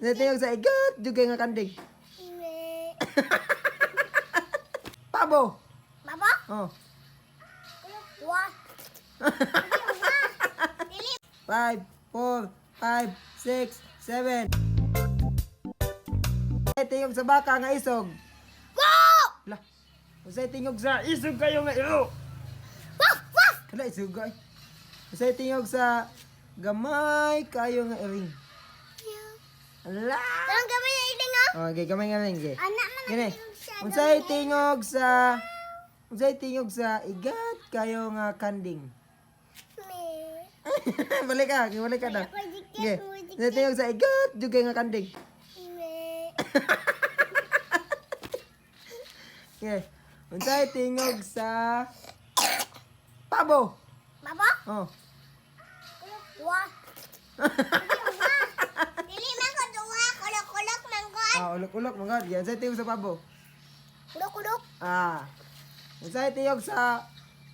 Unsay tingog sa igat dugay nga kanding? Pabo. Baba? Oh. Wa. Dili. 5, 4, 5, 6, 7. Unsay tingog sa baka nga isog? Go! Lah. Unsay tingog sa isog kayo nga iro? Waf! Waf! Wala isog ay. Unsay tingog sa gamay kayo nga iring? Ala. Tarang gamay na iling ha? Oh, okay, gamay nga ring. Okay. Anak man Gini. ang siya. Unsay tingog sa igat kayo nga kanding? Me. balik ka na. Ako dikit, Okay. ako dikit. Unsay tingog sa igat dugay nga kanding? Me. Okay. Unsay tingog sa pabo? Baba? Oh. Wa. Dili man ko duwa. Kulok-kulok man ko. Ah, ulok-ulok mga. Yan unsay tingog sa pabo? Kulok-kulok. Ah. Unsay tingog sa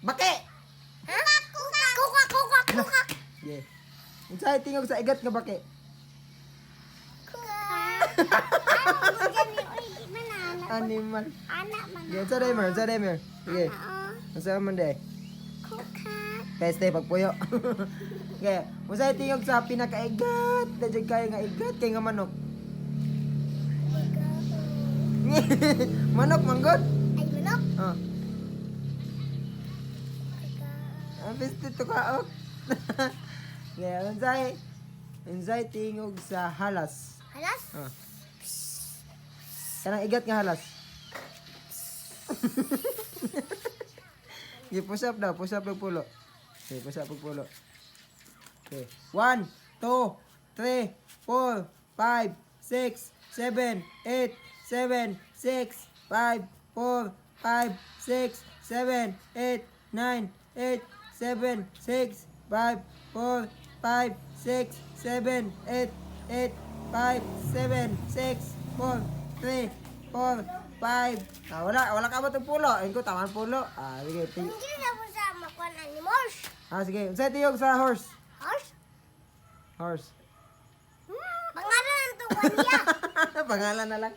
bake? Ha? Kuka. Kuka. Kuka. Kuka. Yeah. Unsay tingog sa igat nga bake? Kuka. Ano dyan ni? Uy, di man na anak. Animal. Anak man na. Yeah, unsay dimer? Sige. Oo. Unsa man day? Kuka. Peste pagpuyo. Okay. Unsay tingog sa pinakaigat? Dadyo kayo nga igat kay nga manok. Manok manggod. Ay, manok. Oh. Ang peste to kaok. Yeah, unsay tingog sa halas? Halas? Ah. Kanang igat nga halas. Okay, push up daw pulo. Okay, push up pulo. Okay. 1, 2, 3, 4, 5, 6, 7, 8, 7, 6, 5, 4, 5, 6, 7, 8, 9, 8, 7, 6, 5, 4, 5, 6, 7, 8, 8, 5, 7, 6, 4, 3, 4, 5. Ah, wala ka ba itong pulo? Ayun ko, taman pulo. Ah, sige. Hindi na po sa makuha ng animals. Ah, sige. Unsay tiyog sa horse? Horse? Horse. Pangalan ng tuwan niya. Pangalan na lang.